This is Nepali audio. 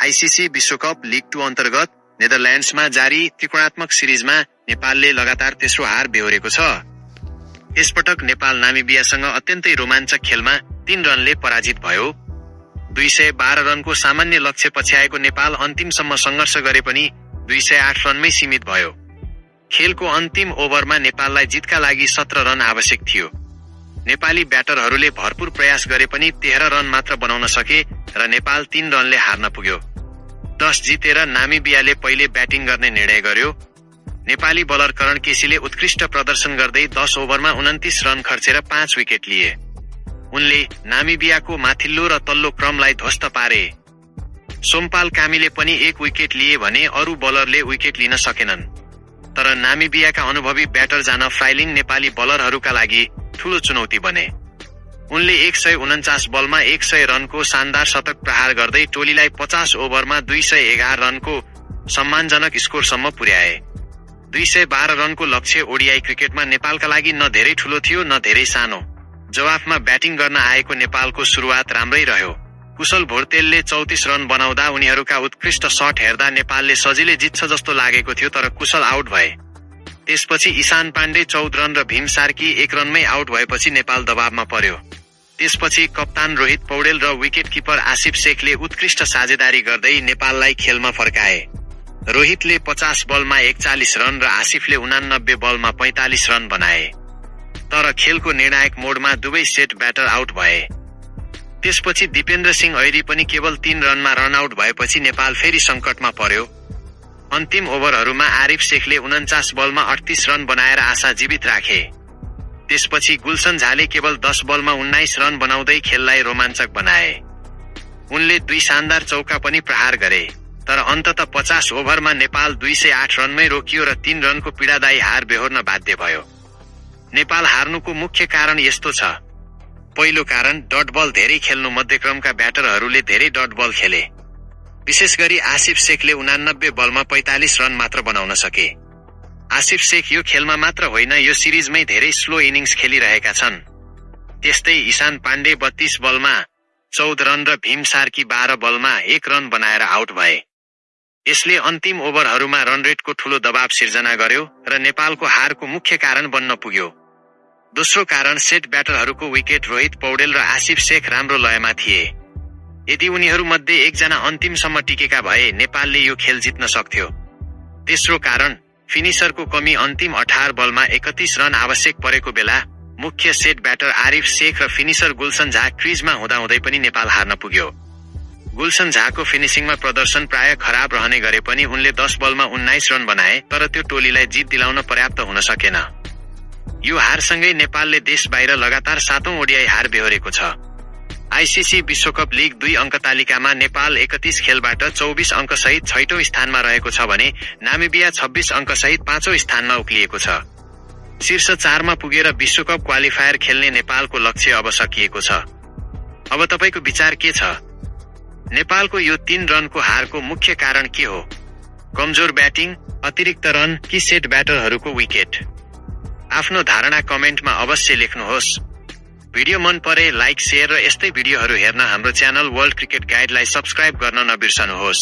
आईसीसी विश्वकप लिग 2 अन्तर्गत नेदरल्यान्ड्समा जारी त्रिकोणात्मक सिरिजमा नेपालले लगातार तेस्रो हार बेहोरेको छ। यसपटक नेपाल नामिबियासँग अत्यन्तै रोमाञ्चक खेलमा 3 रनले पराजित भयो। 212 रनको सामान्य लक्ष्य पछ्याएको नेपाल अन्तिमसम्म सङ्घर्ष गरे पनि 208 रनमै सीमित भयो। खेलको अन्तिम ओभरमा नेपाललाई जितका लागि 17 रन आवश्यक थियो। नेपाली ब्याटरहरूले भरपूर प्रयास गरे पनि 13 रन मात्र बनाउन सके र नेपाल 3 रनले हार्न पुग्यो। टस जितेर नामिबियाले पहिले ब्याटिङ गर्ने निर्णय गर्यो। नेपाली बलर करण केसीले उत्कृष्ट प्रदर्शन गर्दै 10 ओभरमा 29 रन खर्चेर 5 विकेट लिए। उनले नामिबियाको माथिल्लो र तल्लो क्रमलाई ध्वस्त पारे। सोमपाल कामीले पनि 1 विकेट लिए भने अरू बलरले विकेट लिन सकेनन्। तर नामिबियाका अनुभवी ब्याटर जान फ्राइलिङ नेपाली बलरहरूका लागि ठूलो चुनौती बने। उनले 149 बलमा 100 रनको शानदार शतक प्रहार गर्दै टोलीलाई 50 ओभरमा 211 रनको सम्मानजनक स्कोरसम्म पुर्याए। 212 रनको लक्ष्य ओडिआई क्रिकेटमा नेपालका लागि न धेरै ठूलो थियो न धेरै सानो। जवाफमा ब्याटिङ गर्न आएको नेपालको सुरुवात राम्रै रह्यो। कुशल भोर्तेलले 34 रन बनाउँदा उनीहरूका उत्कृष्ट शट हेर्दा नेपालले सजिलै जित्छ जस्तो लागेको थियो, तर कुशल आउट भए। त्यसपछि ईशान पाण्डे 14 रन र भीम सार्की 1 रनमै आउट भएपछि नेपाल दबावमा पर्यो। त्यसपछि कप्तान रोहित पौडेल र विकेट किपर आसिफ शेखले उत्कृष्ट साझेदारी गर्दै नेपाललाई खेलमा फर्काए। रोहितले 50 बलमा 41 रन र आसिफले 89 बलमा 45 रन बनाए। तर खेलको निर्णायक मोडमा दुवै सेट ब्याटर आउट भए। त्यसपछि दिपेन्द्र सिंह ऐरी पनि केवल 3 रनमा रनआउट भएपछि नेपाल फेरि सङ्कटमा पर्यो। अन्तिम ओभरहरूमा आरिफ शेखले 49 बलमा 38 रन बनाएर आशा जीवित राखे। त्यसपछि गुलशन झाले केवल 10 बलमा 19 रन बनाउँदै खेललाई रोमाञ्चक बनाए। उनले 2 शानदार चौका पनि प्रहार गरे। तर अन्ततः 50 ओभरमा नेपाल 208 रनमै रोकियो र 3 रनको पीडादायी हार बेहोर्न बाध्य भयो। नेपाल हार्नुको मुख्य कारण यस्तो छ। पहिलो कारण डट बल धेरै खेल्नु। मध्यक्रमका ब्याटरहरूले धेरै डट बल खेले। विशेष गरी आसिफ शेखले 89 बलमा 45 रन मात्र बनाउन सके। आसिफ शेख यो खेलमा मात्र होइन, यो सिरिजमै धेरै स्लो इनिङ्स खेलिरहेका छन्। त्यस्तै ईशान पाण्डे 32 बलमा 14 रन र भीम सार्की 12 बलमा 1 रन बनाएर आउट भए। यसले अन्तिम ओभरहरूमा रन रेटको ठूलो दबाव सिर्जना गर्यो र नेपालको हारको मुख्य कारण बन्न पुग्यो। दोस्रो कारण सेट ब्याटरहरूको विकेट। रोहित पौडेल र आसिफ शेख राम्रो लयमा थिए। यदि उनीहरू मध्ये एकजना अन्तिमसम्म टिकेका भए नेपालले यो खेल जित्न सक्थ्यो। तेस्रो कारण फिनिशरको कमी। अन्तिम 18 बलमा 31 रन आवश्यक परेको बेला मुख्य सेट ब्याटर आरिफ शेख र फिनिशर गुलशन झा क्रिजमा हुँदाहुँदै पनि नेपाल हार्न पुग्यो। गुलशन झाको फिनिशिङमा प्रदर्शन प्राय खराब रहने गरे पनि उनले 10 बलमा 19 रन बनाए, तर त्यो टोलीलाई जित दिलाउन पर्याप्त हुन सकेन। यो हारसँगै नेपालले देश बाहिर लगातार 7औं ओडिआई हार बेहोरेको छ। आईसीसी विश्वकप लिग 2 अङ्क तालिकामा नेपाल 31 खेलबाट 24 अङ्क सहित 6औं स्थानमा रहेको छ भने नामिबिया 26 अङ्क सहित 5औं स्थानमा उक्लिएको छ। शीर्ष 4मा पुगेर विश्वकप क्वालिफायर खेल्ने नेपालको लक्ष्य अब सकिएको छ। अब तपाईको विचार के छ? नेपालको यो 3 रनको हारको मुख्य कारण के हो? कमजोर ब्याटिङ, अतिरिक्त रन कि सेट ब्याटरहरूको विकेट? आफ्नो धारणा कमेन्टमा अवश्य लेख्नुहोस्। भिडियो मन परे लाइक, शेयर र यस्तै भिडियोहरू हेर्न हाम्रो च्यानल वर्ल्ड क्रिकेट गाइडलाई सब्स्क्राइब गर्न नबिर्सनुहोस्।